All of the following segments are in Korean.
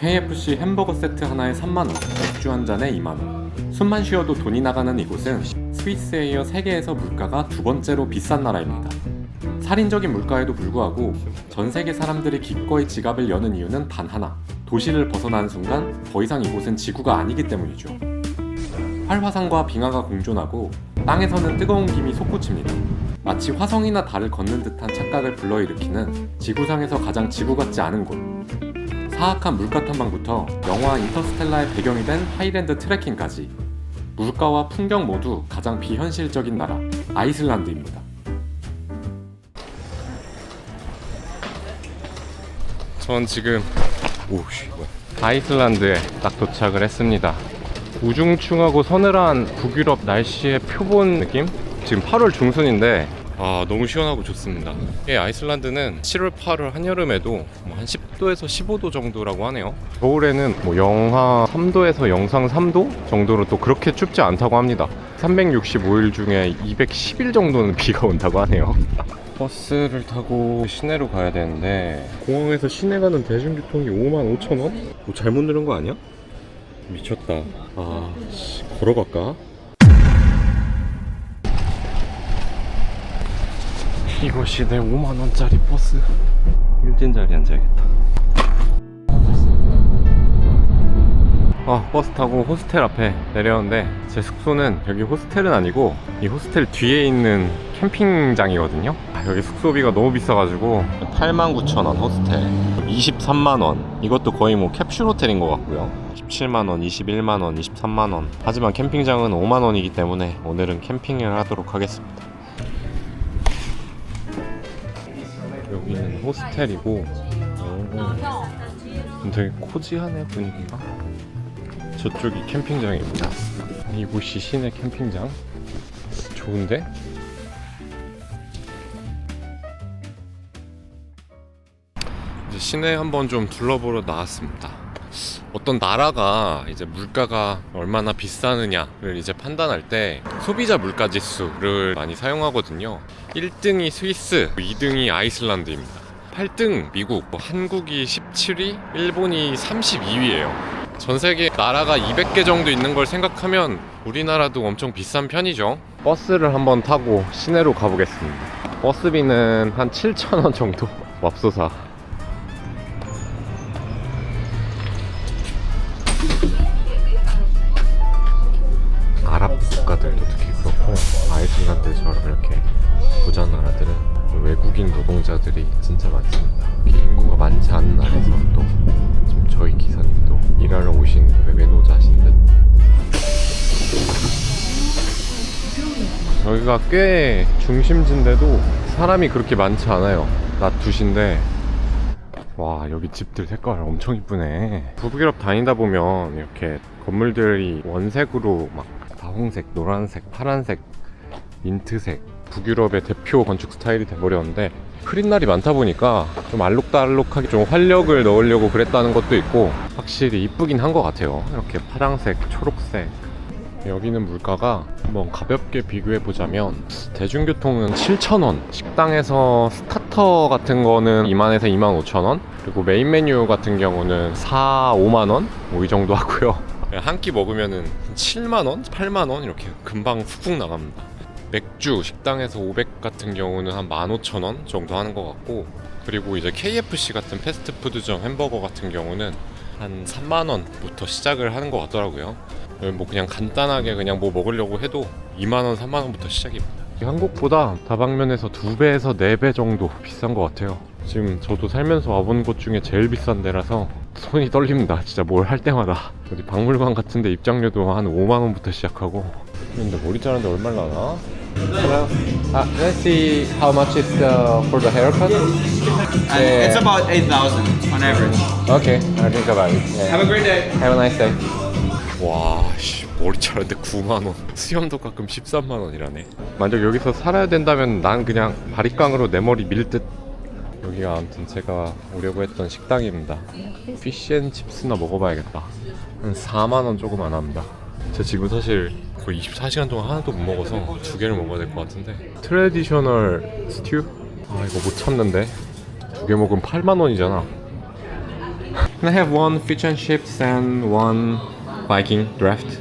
KFC 햄버거 세트 하나에 3만원, 맥주 한 잔에 2만원. 숨만 쉬어도 돈이 나가는 이곳은 스위스에 이어 세계에서 물가가 두 번째로 비싼 나라입니다. 살인적인 물가에도 불구하고 전 세계 사람들이 기꺼이 지갑을 여는 이유는 단 하나. 도시를 벗어나는 순간 더 이상 이곳은 지구가 아니기 때문이죠. 활화산과 빙하가 공존하고 땅에서는 뜨거운 김이 솟구칩니다. 마치 화성이나 달을 걷는 듯한 착각을 불러일으키는 지구상에서 가장 지구 같지 않은 곳. 사악한 물가 탐방부터 영화 인터스텔라의 배경이 된 하이랜드 트레킹까지 물가와 풍경 모두 가장 비현실적인 나라 아이슬란드입니다. 전 지금 아이슬란드에 딱 도착을 했습니다. 우중충하고 서늘한 북유럽 날씨의 표본 느낌? 지금 8월 중순인데 너무 시원하고 좋습니다. 아이슬란드는 7월 8월 한여름에도 한 10도에서 15도 정도라고 하네요. 겨울에는 영하 3도에서 영상 3도 정도로 또 그렇게 춥지 않다고 합니다. 365일 중에 210일 정도는 비가 온다고 하네요. 버스를 타고 시내로 가야 되는데 공항에서 시내 가는 대중교통이 55,000원? 잘못 누른 거 아니야? 미쳤다. 걸어갈까? 이것이 내 5만원짜리 버스. 일진 자리에 앉아야겠다. 버스 타고 호스텔 앞에 내렸는데 제 숙소는 여기 호스텔은 아니고 이 호스텔 뒤에 있는 캠핑장이거든요. 여기 숙소비가 너무 비싸가지고 89,000원 호스텔, 23만원. 이것도 거의 캡슐 호텔인 것 같고요. 17만원, 21만원, 23만원. 하지만 캠핑장은 5만원이기 때문에 오늘은 캠핑을 하도록 하겠습니다. 여기는 호스텔이고 되게 코지하네 분위기가. 저쪽이 캠핑장입니다. 이곳이 시내 캠핑장. 좋은데? 이제 시내 한번 좀 둘러보러 나왔습니다. 어떤 나라가 이제 물가가 얼마나 비싸느냐를 이제 판단할 때 소비자 물가 지수를 많이 사용하거든요. 1등이 스위스, 2등이 아이슬란드입니다. 8등 미국, 한국이 17위, 일본이 32위예요. 전 세계 나라가 200개 정도 있는 걸 생각하면 우리나라도 엄청 비싼 편이죠. 버스를 한번 타고 시내로 가보겠습니다. 버스비는 한 7,000원 정도. 맙소사. 아랍 국가들도 특히 그렇고 아이슬란드처럼 이렇게 부자 나라들은 외국인 노동자들이 진짜 많습니다. 인구가 많지 않은 나라에서 또 지금 저희 기사님도 일하러 오신 외노자신 듯. 여기가 꽤 중심지인데도 사람이 그렇게 많지 않아요. 낮 2시인데 와, 여기 집들 색깔 엄청 이쁘네. 북유럽 다니다 보면 이렇게 건물들이 원색으로 막 다홍색, 노란색, 파란색, 민트색, 북유럽의 대표 건축 스타일이 돼버렸는데 흐린 날이 많다 보니까 좀 알록달록하게 좀 활력을 넣으려고 그랬다는 것도 있고 확실히 이쁘긴 한 것 같아요. 이렇게 파란색, 초록색. 여기는 물가가 한번 가볍게 비교해보자면 대중교통은 7,000원, 식당에서 스타터 같은 거는 2만에서 25,000원, 그리고 메인 메뉴 같은 경우는 4, 5만원? 이 정도 하고요. 한 끼 먹으면은 7만원? 8만원? 이렇게 금방 훅훅 나갑니다. 맥주 식당에서 500 같은 경우는 한 15,000원 정도 하는 것 같고, 그리고 이제 KFC 같은 패스트푸드점 햄버거 같은 경우는 한 3만원부터 시작을 하는 것 같더라고요. 그냥 간단하게 그냥 먹으려고 해도 2만원, 3만원부터 시작입니다. 한국보다 다방면에서 2배에서 4배 정도 비싼 것 같아요. 지금 저도 살면서 와본 곳 중에 제일 비싼 데라서 손이 떨립니다. 진짜 뭘 할 때마다. 어디 박물관 같은데 입장료도 한 5만원부터 시작하고. 근데 머리 자르는데 얼마나? Hello. Let's see how much is for the haircut. It's about 8,000 on average. Okay, I'll think about it. Yeah. Have a great day. Have a nice day. 와, 머리 자르는데 9만원. 수염도 가끔 13만원이라네. 만약 여기서 살아야 된다면 난 그냥 바리깡으로 내 머리 밀 듯. 여기가 아무튼 제가 오려고 했던 식당입니다. 피쉬앤칩스나 먹어봐야겠다. 한 4만원 조금 안 합니다. 제가 지금 사실 거의 24시간 동안 하나도 못 먹어서 2개를 먹어야 될 것 같은데. 트레디셔널 스튜? 이거 못 참는데. 2개 먹으면 8만원이잖아. Can I have one fish and chips and one Viking draft?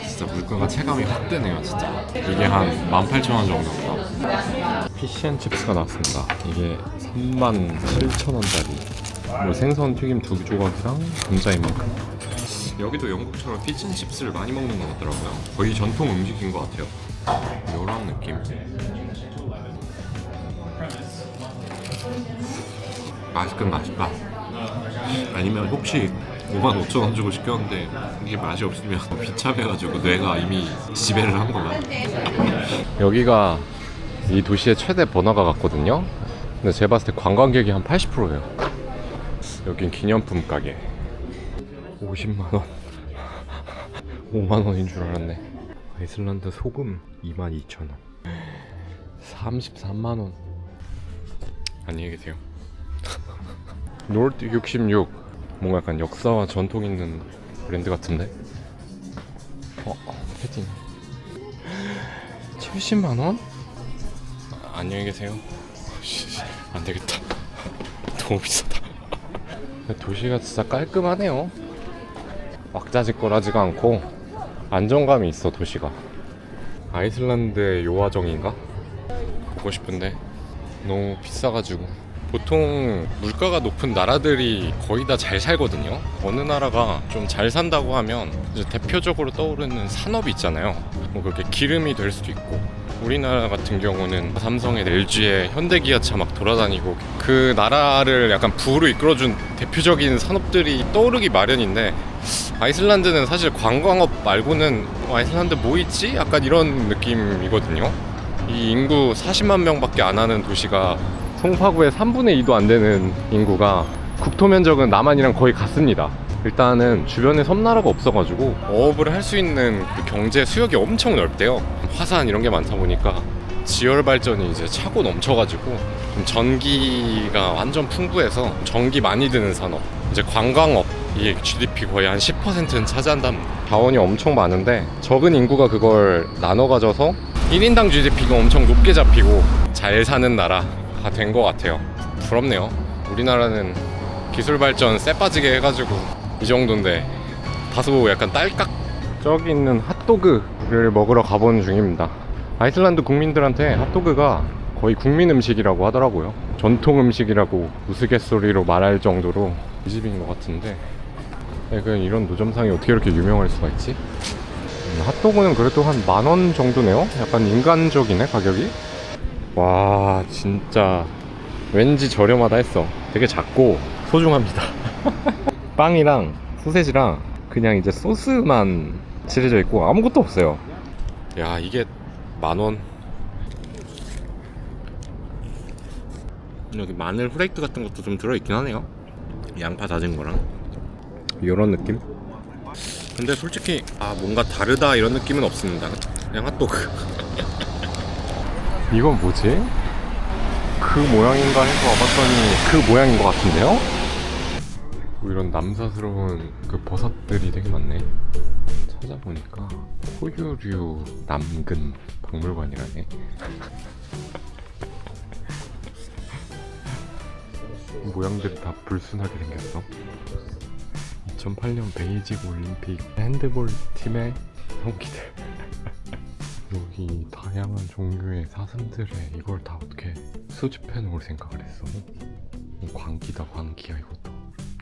진짜 물가가 체감이 확 되네요 진짜. 이게 한 18,000원 정도입니다. 피쉬앤칩스가 나왔습니다. 이게 37,000원짜리. 뭐 생선 튀김 2조각이랑 감자이만큼. 여기도 영국처럼 피쉬앤칩스를 많이 먹는 것 같더라고요. 거의 전통 음식인 것 같아요. 이런 느낌. 맛있긴 맛있다. 아니면 혹시 55,000원 주고 시켰는데 이게 맛이 없으면 비참해가지고 뇌가 이미 지배를 한 거야. 여기가 이 도시의 최대 번화가 같거든요. 근데 제가 봤을 때 관광객이 한 80%예요. 여긴 기념품 가게. 50만원 5만원인 줄 알았네. 아이슬란드 소금 22,000원 33만원. 안녕히 계세요. 노르트 66 뭔가 약간 역사와 전통 있는 브랜드 같은데? 패딩 70만원? 안녕히 계세요. 안되겠다. 너무 비싸다. 도시가 진짜 깔끔하네요. 왁자지껄하지가 않고 안정감이 있어 도시가. 아이슬란드의 요아정인가? 보고 싶은데 너무 비싸가지고. 보통 물가가 높은 나라들이 거의 다 잘 살거든요. 어느 나라가 좀 잘 산다고 하면 이제 대표적으로 떠오르는 산업이 있잖아요. 뭐 그게 기름이 될 수도 있고, 우리나라 같은 경우는 삼성의 LG의 현대기아차 막 돌아다니고 그 나라를 약간 부로 이끌어준 대표적인 산업들이 떠오르기 마련인데, 아이슬란드는 사실 관광업 말고는 아이슬란드 뭐 있지? 약간 이런 느낌이거든요. 이 인구 40만 명밖에 안 하는 도시가 송파구의 3분의 2도 안 되는 인구가 국토 면적은 남한이랑 거의 같습니다. 일단은 주변에 섬나라가 없어가지고 어업을 할 수 있는 그 경제 수역이 엄청 넓대요. 화산 이런 게 많다 보니까 지열 발전이 이제 차고 넘쳐가지고 좀 전기가 완전 풍부해서 전기 많이 드는 산업, 이제 관광업, 이게 GDP 거의 한 10%는 차지한답니다. 자원이 엄청 많은데 적은 인구가 그걸 나눠 가져서 1인당 GDP가 엄청 높게 잡히고 잘 사는 나라가 된 것 같아요. 부럽네요. 우리나라는 기술 발전 쎄 빠지게 해가지고 이 정도인데 다소 약간 딸깍. 저기 있는 핫도그를 먹으러 가보는 중입니다. 아이슬란드 국민들한테 핫도그가 거의 국민 음식이라고 하더라고요. 전통 음식이라고 우스갯소리로 말할 정도로 이 집인 것 같은데, 이런 노점상이 어떻게 이렇게 유명할 수가 있지? 핫도그는 그래도 한 10,000원 정도네요. 약간 인간적이네 가격이. 와 진짜 왠지 저렴하다 했어. 되게 작고 소중합니다. 빵이랑 소세지랑 그냥 이제 소스만 칠해져 있고 아무것도 없어요. 야 이게 10,000원. 여기 마늘 후레이크 같은 것도 좀 들어있긴 하네요. 양파 다진 거랑 이런 느낌? 근데 솔직히 뭔가 다르다 이런 느낌은 없습니다. 그냥 핫도그. 이건 뭐지? 그 모양인가 해서 와봤더니 그 모양인 것 같은데요? 뭐 이런 남사스러운 그 버섯들이 되게 많네. 찾아보니까 포유류 남근 박물관이라네. 모양들이 다 불순하게 생겼어. 2008년 베이징 올림픽 핸드볼 팀의 성기들. 여기 다양한 종류의 사슴들에 이걸 다 어떻게 수집해 놓을 생각을 했어. 광기다 광기야. 이것도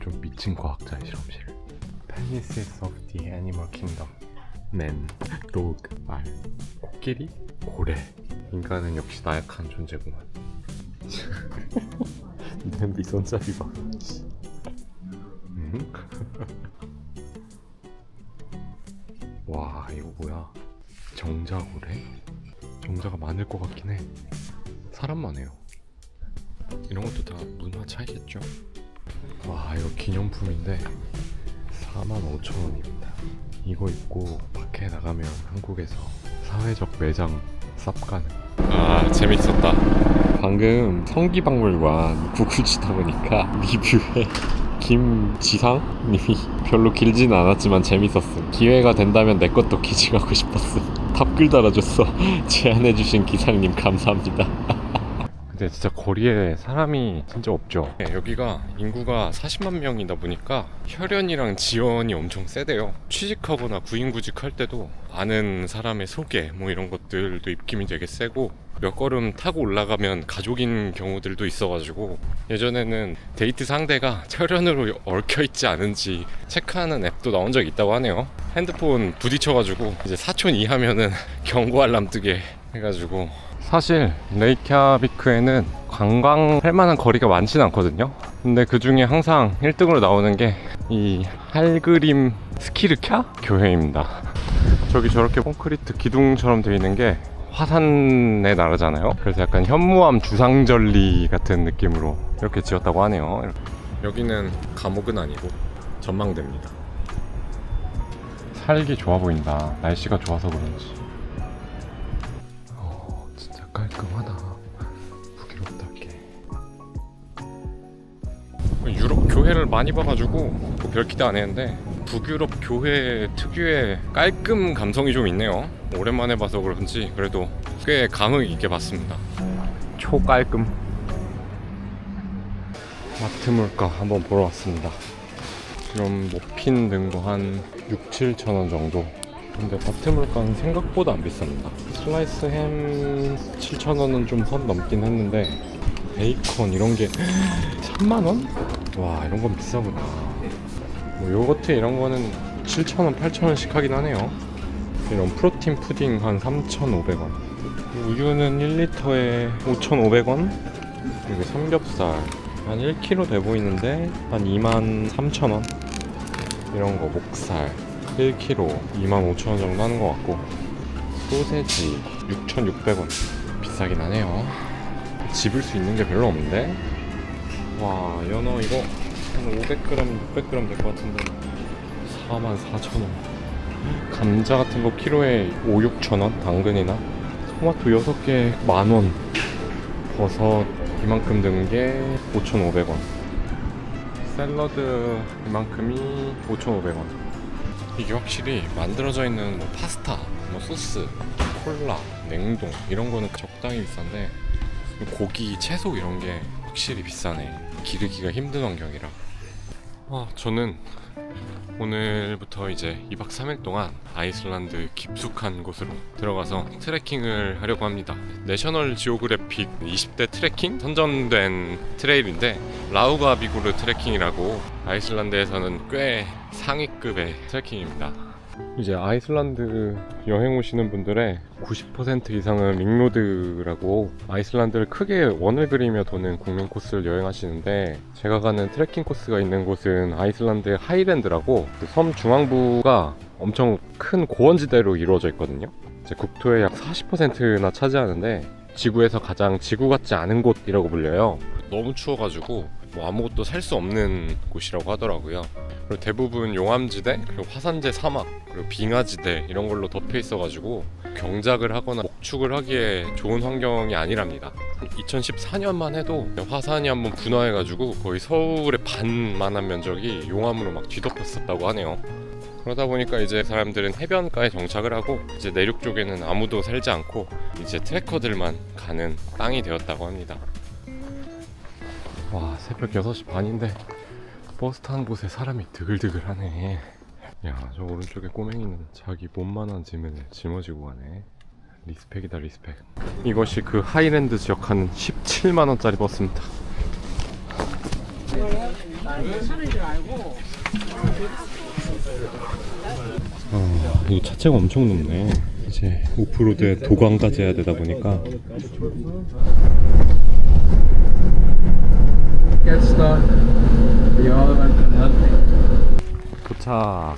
좀 미친 과학자의 실험실. Penises of the Animal Kingdom. 맨, 도그, 말, 코끼리, 고래. 인간은 역시 나약한 존재구만. 네 손잡이 봐. 와 이거 뭐야? 정자고래? 정자가 많을 것 같긴 해. 사람만 해요. 이런 것도 다 문화 차이겠죠? 와 이거 기념품인데 45,000원입니다. 이거 입고 밖에 나가면 한국에서 사회적 매장 쌉 가능. 재밌었다. 방금 성기박물관 구글치다 보니까 리뷰에 김지상님이 별로 길지는 않았지만 재밌었음. 기회가 된다면 내 것도 기증하고 싶었음. 답글 달아줬어. 제안해주신 기상님 감사합니다. 근데 진짜 거리에 사람이 진짜 없죠. 네, 여기가 인구가 40만 명이다 보니까 혈연이랑 지연이 엄청 세대요. 취직하거나 구인구직 할 때도 아는 사람의 소개 뭐 이런 것들도 입김이 되게 세고, 몇 걸음 타고 올라가면 가족인 경우들도 있어가지고 예전에는 데이트 상대가 혈연으로 얽혀있지 않은지 체크하는 앱도 나온 적이 있다고 하네요. 핸드폰 부딪혀가지고 이제 사촌 이하면은 경고 알람 뜨게 해가지고. 사실 레이캬비크에는 관광할 만한 거리가 많지는 않거든요. 근데 그 중에 항상 1등으로 나오는 게 이 할그림 스키르캬 교회입니다. 저기 저렇게 콘크리트 기둥처럼 되어 있는 게 화산의 나라잖아요. 그래서 약간 현무암 주상절리 같은 느낌으로 이렇게 지었다고 하네요. 여기는 감옥은 아니고 전망대입니다. 살기 좋아 보인다. 날씨가 좋아서 그런지. 진짜 깔끔하다. 부기롭답게. 유럽 교회를 많이 봐가지고 뭐 별 기대 안 했는데 북유럽 교회 특유의 깔끔 감성이 좀 있네요. 오랜만에 봐서 그런지 그래도 꽤 감흥 있게 봤습니다. 초깔끔. 마트 물가 한번 보러 왔습니다. 지금 모핀 든 거 한 6-7천 원 정도. 근데 마트 물가는 생각보다 안 비쌉니다. 슬라이스 햄 7,000원은 좀 선 넘긴 했는데 베이컨 이런 게 3만원? 와, 이런 건 비싸구나. 뭐 요거트 이런 거는 7,000원, 8,000원씩 하긴 하네요. 이런 프로틴 푸딩 한 3,500원. 우유는 1리터에 5,500원. 그리고 삼겹살 한 1kg 돼 보이는데 한 23,000원. 이런 거 목살 1kg 25,000원 정도 하는 것 같고, 소세지 6,600원. 비싸긴 하네요. 집을 수 있는 게 별로 없는데. 와, 연어 이거 한 500g, 600g 될 것 같은데 44,000원. 감자 같은 거 키로에 5-6,000원. 당근이나 토마토 6개 만원. 버섯 이만큼 든 게 5,500원. 샐러드 이만큼이 5,500원. 이게 확실히 만들어져 있는 뭐 파스타, 뭐 소스, 콜라, 냉동 이런 거는 적당히 비싼데 고기, 채소 이런 게 확실히 비싸네. 기르기가 힘든 환경이라. 저는 오늘부터 이제 2박 3일 동안 아이슬란드 깊숙한 곳으로 들어가서 트레킹을 하려고 합니다. 내셔널 지오그래픽 20대 트레킹 선정된 트레일인데 라우가비구르 트레킹이라고 아이슬란드에서는 꽤 상위급의 트레킹입니다. 이제 아이슬란드 여행 오시는 분들의 90% 이상은 링로드라고 아이슬란드를 크게 원을 그리며 도는 국민 코스를 여행하시는데, 제가 가는 트레킹 코스가 있는 곳은 아이슬란드의 하이랜드라고 그 섬 중앙부가 엄청 큰 고원지대로 이루어져 있거든요. 이제 국토의 약 40%나 차지하는데 지구에서 가장 지구 같지 않은 곳이라고 불려요. 너무 추워가지고 뭐 아무것도 살 수 없는 곳이라고 하더라고요. 그리고 대부분 용암지대, 그리고 화산재 사막, 그리고 빙하지대 이런 걸로 덮여 있어가지고 경작을 하거나 목축을 하기에 좋은 환경이 아니랍니다. 2014년만 해도 화산이 한번 분화해가지고 거의 서울의 반만한 면적이 용암으로 막 뒤덮였었다고 하네요. 그러다 보니까 이제 사람들은 해변가에 정착을 하고 이제 내륙 쪽에는 아무도 살지 않고 이제 트레커들만 가는 땅이 되었다고 합니다. 와, 새벽 6시 반인데 버스 타는 곳에 사람이 드글드글하네. 야, 저 오른쪽에 꼬맹이는 자기 몸만한 짐을 짊어지고 가네. 리스펙이다, 리스펙. 이것이 그 하이랜드 지역하는 17만원짜리 버스입니다. 이 차체가 엄청 높네. 이제 오프로드에 도광까지 해야 되다 보니까. 도착.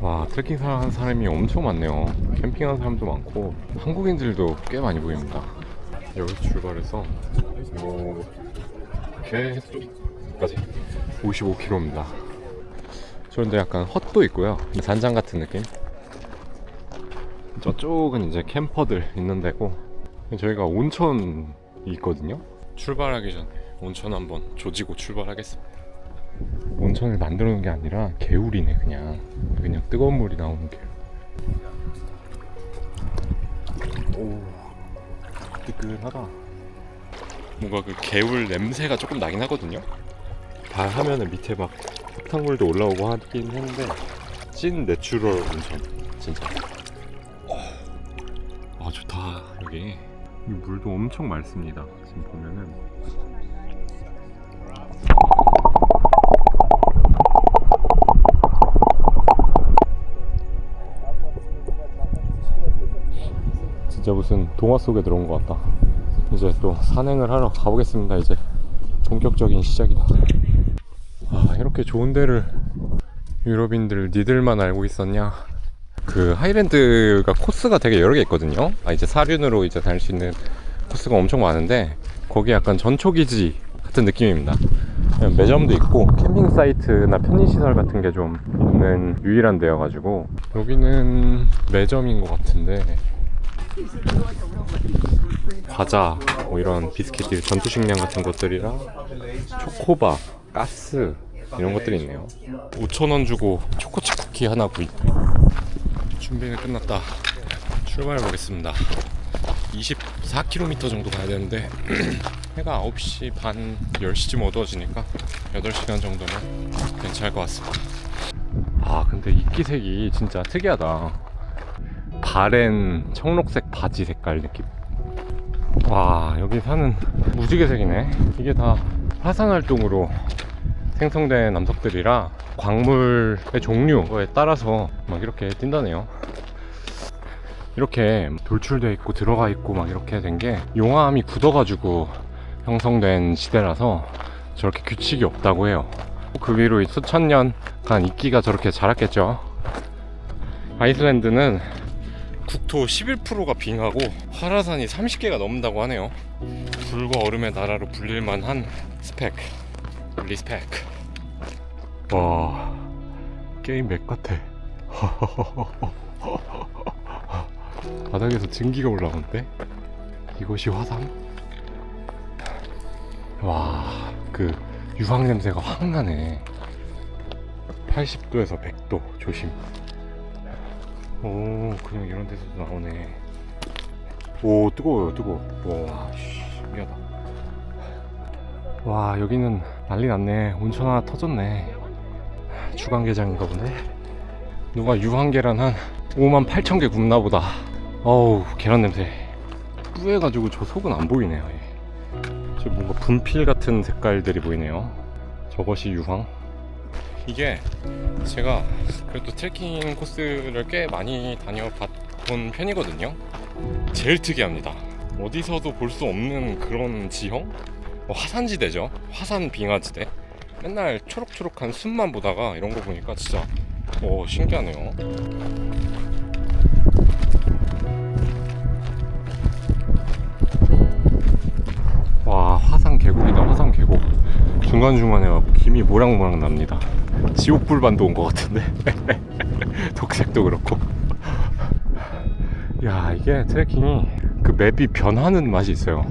와, 트레킹 하는 사람이 엄청 많네요. 캠핑하는 사람도 많고 한국인들도 꽤 많이 보입니다. 여기서 출발해서 계속까지 55km입니다. 그런데 약간 헛도 있고요. 산장 같은 느낌. 저쪽은 이제 캠퍼들 있는 데고, 저희가 온천이 있거든요. 출발하기 전에 온천 한번 조지고 출발하겠습니다. 온천을 만들어 놓은 게 아니라 개울이네. 그냥 뜨거운 물이 나오는 개울. 오, 뜨끈하다. 뭔가 그 개울 냄새가 조금 나긴 하거든요. 발 하면은 밑에 막 흙탕물도 올라오고 하긴 했는데 찐 내추럴 온천 진짜. 아 좋다 여기. 이 물도 엄청 맑습니다. 지금 보면은 진짜 무슨 동화 속에 들어온 것 같다. 이제 또 산행을 하러 가보겠습니다. 이제 본격적인 시작이다. 아 이렇게 좋은 데를 유럽인들 니들만 알고 있었냐. 그 하이랜드가 코스가 되게 여러 개 있거든요. 이제 사륜으로 이제 다닐 수 있는 코스가 엄청 많은데 거기 약간 전초기지 같은 느낌입니다. 매점도 있고 캠핑 사이트나 편의시설 같은 게 좀 있는 유일한 데여가지고 여기는 매점인 것 같은데 과자 뭐 이런 비스킷들 전투식량 같은 것들이랑 초코바, 가스 이런 것들이 있네요. 5,000원 주고 초코칩 쿠키 하나 구입. 준비는 끝났다. 출발해 보겠습니다. 24km 정도 가야 되는데 해가 9시 반 10시쯤 어두워지니까 8시간 정도면 괜찮을 것 같습니다. 아 근데 이끼색이 진짜 특이하다. 바렌 청록색 바지 색깔 느낌. 와 여기 산은 무지개색이네. 이게 다 화산활동으로 생성된 암석들이라 광물의 종류에 따라서 막 이렇게 뛴다네요. 이렇게 돌출되어 있고 들어가 있고 막 이렇게 된 게 용암이 굳어가지고 형성된 시대라서 저렇게 규칙이 없다고 해요. 그 위로 수천 년간 이끼가 저렇게 자랐겠죠. 아이슬란드는 국토 11%가 빙하고 활화산이 30개가 넘는다고 하네요. 불과 얼음의 나라로 불릴만한 스펙, 리스펙. 와 게임 맥 같아. 바닥에서 증기가 올라오는데 이것이 화산? 와 그 유황 냄새가 확 나네. 80도에서 100도 조심. 오 그냥 이런 데서도 나오네. 오 뜨거워요 뜨거워. 와 신기하다. 와 여기는 난리 났네. 온천 하나 터졌네. 주간개장인가 보네. 누가 유황계란 한 58,000개 굽나 보다. 어우 계란 냄새 뿌해가지고 저 속은 안 보이네요. 저 뭔가 분필 같은 색깔들이 보이네요. 저것이 유황. 이게 제가 그래도 트레킹 코스를 꽤 많이 다녀봤던 편이거든요. 제일 특이합니다. 어디서도 볼 수 없는 그런 지형? 화산지대죠. 화산 빙하지대. 맨날 초록초록한 숲만 보다가 이런 거 보니까 진짜 신기하네요. 와 화산 계곡이다. 화산 계곡. 중간중간에 김이 모락모락 납니다. 지옥불반도 온 것 같은데. 독색도 그렇고. 야 이게 트레킹이 그 맵이 변하는 맛이 있어요.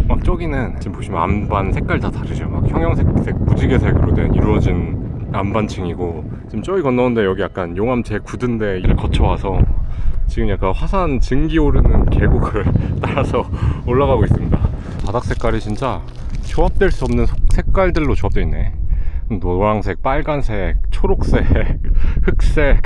막 저기는 지금 보시면 안반 색깔 다 다르죠. 막 형형색색 무지개색으로 된 이루어진 안반층이고, 지금 저기 건너는데 여기 약간 용암제 굳은 데를 거쳐와서 지금 약간 화산 증기 오르는 계곡을 따라서 올라가고 있습니다. 바닥 색깔이 진짜 조합될 수 없는 색깔들로 조합되어 있네. 노란색, 빨간색, 초록색, 흑색.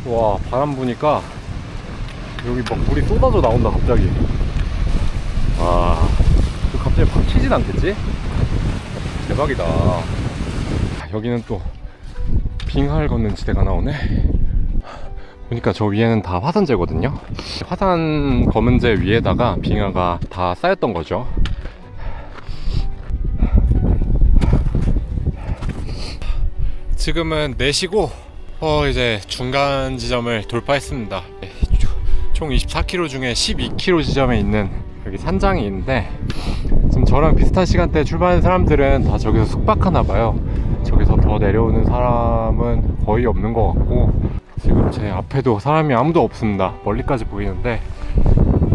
와 바람 부니까 여기 막 물이 쏟아져 나온다 갑자기. 와 갑자기 팍 치진 않겠지? 대박이다. 여기는 또 빙하를 걷는 지대가 나오네. 보니까 저 위에는 다 화산재거든요. 화산 검은재 위에다가 빙하가 다 쌓였던 거죠. 지금은 4시고 이제 중간 지점을 돌파했습니다. 총 24km 중에 12km 지점에 있는 여기 산장이 있는데, 지금 저랑 비슷한 시간대에 출발하는 사람들은 다 저기서 숙박하나봐요. 저기서 더 내려오는 사람은 거의 없는 것 같고, 지금 제 앞에도 사람이 아무도 없습니다. 멀리까지 보이는데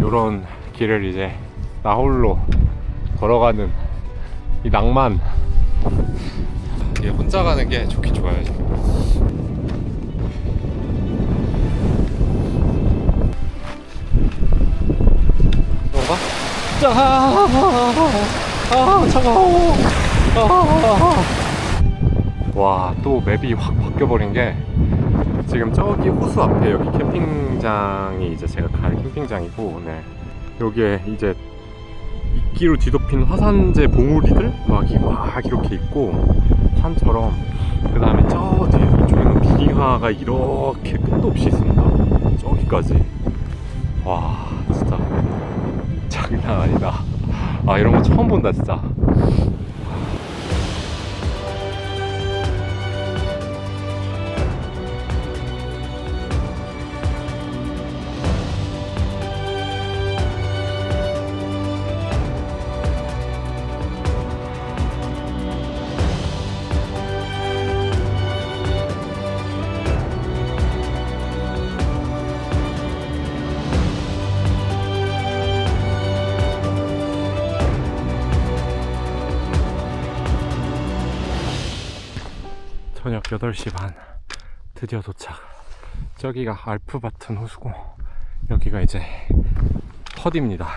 요런 길을 이제 나 홀로 걸어가는 이 낭만. 이게 혼자 가는 게 좋긴 좋아요. 지금. 뭔가? 차가워. 와, 또 맵이 확 바뀌어버린 게 지금 저기 호수 앞에 여기 캠핑장이 이제 제가 갈 캠핑장이고, 네. 여기에 이제 이끼로 뒤덮인 화산재 봉우리들 막 이렇게 있고 산처럼, 그 다음에 저 뒤에 이쪽에는 빙하가 이렇게 끝도 없이 있습니다. 저기까지. 와, 진짜 장난 아니다. 아, 이런 거 처음 본다 진짜. 저녁 8시 반 드디어 도착. 저기가 알프바튼 호수고 여기가 이제 헛입니다.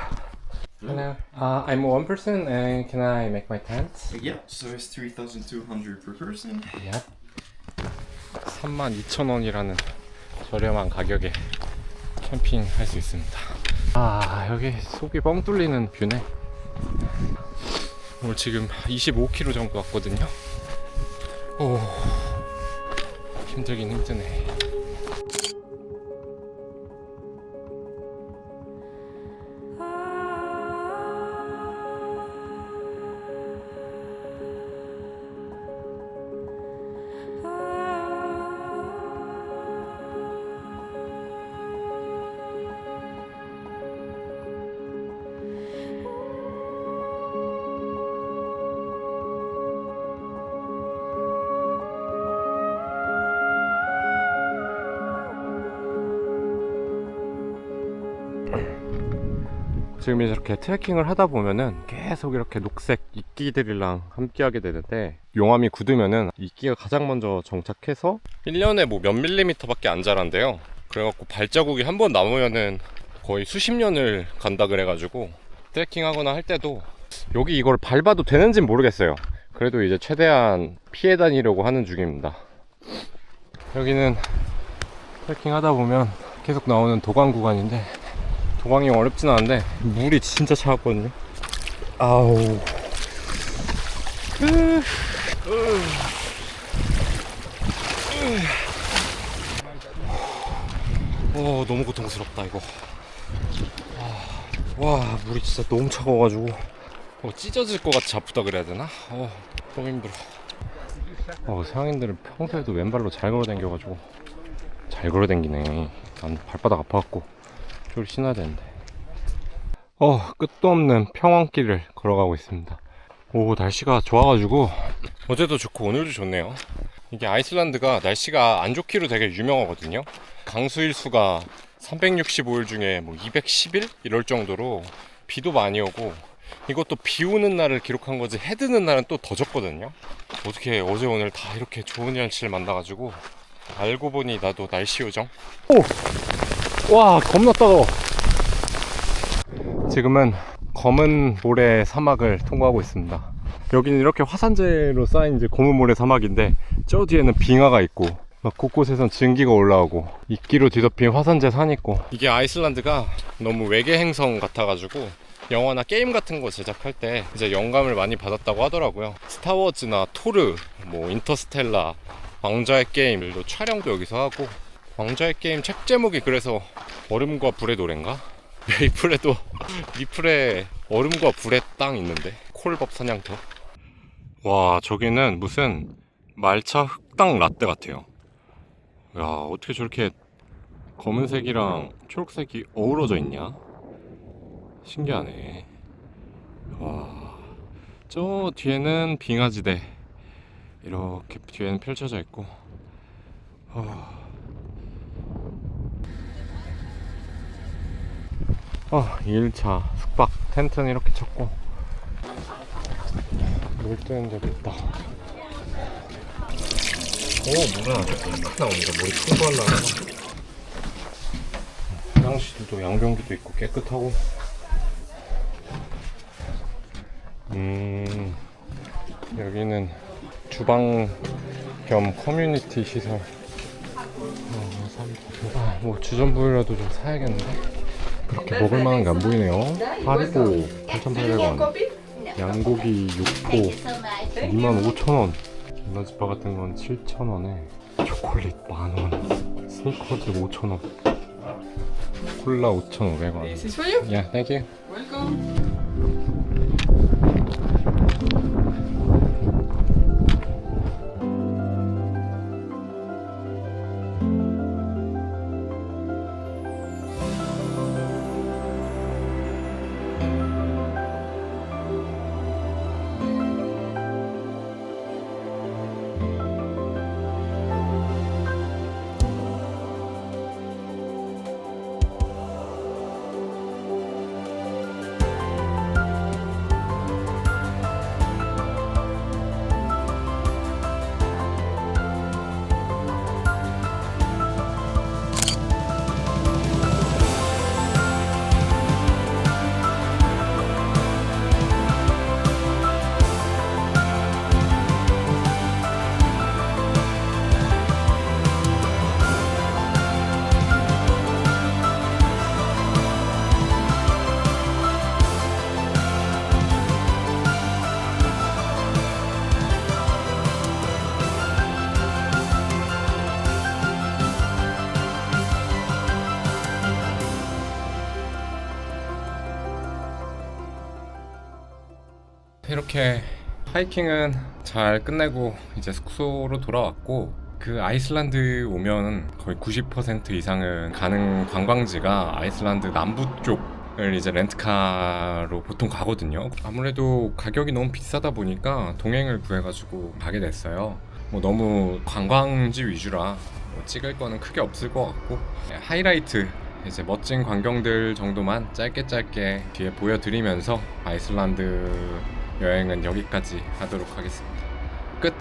Hello, I'm one person and can I make my tent? Yeah, so it's 3,200 per person. Yep. 32,000원이라는 저렴한 가격에 캠핑할 수 있습니다. 아, 여기 속이 뻥 뚫리는 뷰네. 오늘 지금 25km 정도 왔거든요. 오, 힘들긴 힘드네. 지금 이렇게 트레킹을 하다 보면은 계속 이렇게 녹색 이끼들이랑 함께 하게 되는데, 용암이 굳으면은 이끼가 가장 먼저 정착해서 1년에 뭐 몇 밀리미터 밖에 안 자란대요. 그래갖고 발자국이 한 번 남으면은 거의 수십 년을 간다 그래가지고, 트레킹 하거나 할 때도 여기 이걸 밟아도 되는지는 모르겠어요. 그래도 이제 최대한 피해 다니려고 하는 중입니다. 여기는 트레킹 하다 보면 계속 나오는 도강 구간인데, 도강이 어렵진 않은데 물이 진짜 차갑거든요. 아우. 너무 고통스럽다 이거. 와, 물이 진짜 너무 차가워가지고 찢어질 것 같이 아프다 그래야 되나? 너무 힘들어. 서양인들은 평소에도 왼발로 잘 걸어다녀가지고. 잘 걸어다니네. 난 발바닥 아파갖고 줄 신어야 되는데. 끝도 없는 평원길을 걸어가고 있습니다. 오, 날씨가 좋아가지고 어제도 좋고 오늘도 좋네요. 이게 아이슬란드가 날씨가 안 좋기로 되게 유명하거든요. 강수일수가 365일 중에 뭐 210일? 이럴 정도로 비도 많이 오고, 이것도 비 오는 날을 기록한 거지 해 드는 날은 또 더 졌거든요. 어떻게 어제 오늘 다 이렇게 좋은 날씨를 만나가지고. 알고 보니 나도 날씨 요정. 와, 겁나 따가워. 지금은 검은 모래 사막을 통과하고 있습니다. 여기는 이렇게 화산재로 쌓인 이제 검은 모래 사막인데, 저 뒤에는 빙하가 있고 막 곳곳에선 증기가 올라오고 이끼로 뒤덮인 화산재 산 있고. 이게 아이슬란드가 너무 외계 행성 같아가지고 영화나 게임 같은 거 제작할 때 이제 영감을 많이 받았다고 하더라고요. 스타워즈나 토르, 뭐 인터스텔라, 왕좌의 게임들도 촬영도 여기서 하고, 왕좌의 게임 책 제목이 그래서 얼음과 불의 노래인가? 메이플에도 리플에 얼음과 불의 땅 있는데, 콜법 사냥터. 와, 저기는 무슨 말차 흑당 라떼 같아요. 야, 어떻게 저렇게 검은색이랑 초록색이 어우러져 있냐? 신기하네. 와, 저 뒤에는 빙하지대 이렇게 뒤에는 펼쳐져 있고. 2일차 숙박 텐트는 이렇게 쳤고, 물 뜨는 데도 있다. 물은 아주 팍팍 나옵니다. 물이 풍부하려면. 화장실도 양변기도 있고 깨끗하고. 여기는 주방 겸 커뮤니티 시설. 뭐 주전부리라도 좀 사야겠는데. 그렇게 먹을 만한 게 안 보이네요. 하리보 8,800원, 양고기 6호 25,000원, 에너지바 같은 건 7,000원에 초콜릿 만원, 스니커즈 5,000원, 콜라 5,500원. This is for you. Yeah, thank you. Welcome. 이렇게 하이킹은 잘 끝내고 이제 숙소로 돌아왔고, 그 아이슬란드 오면 거의 90% 이상은 가는 관광지가 아이슬란드 남부 쪽을 이제 렌트카로 보통 가거든요. 아무래도 가격이 너무 비싸다 보니까 동행을 구해가지고 가게 됐어요. 뭐 너무 관광지 위주라 뭐 찍을 거는 크게 없을 것 같고, 하이라이트 이제 멋진 광경들 정도만 짧게 뒤에 보여드리면서 아이슬란드 여행은 여기까지 하도록 하겠습니다. 끝!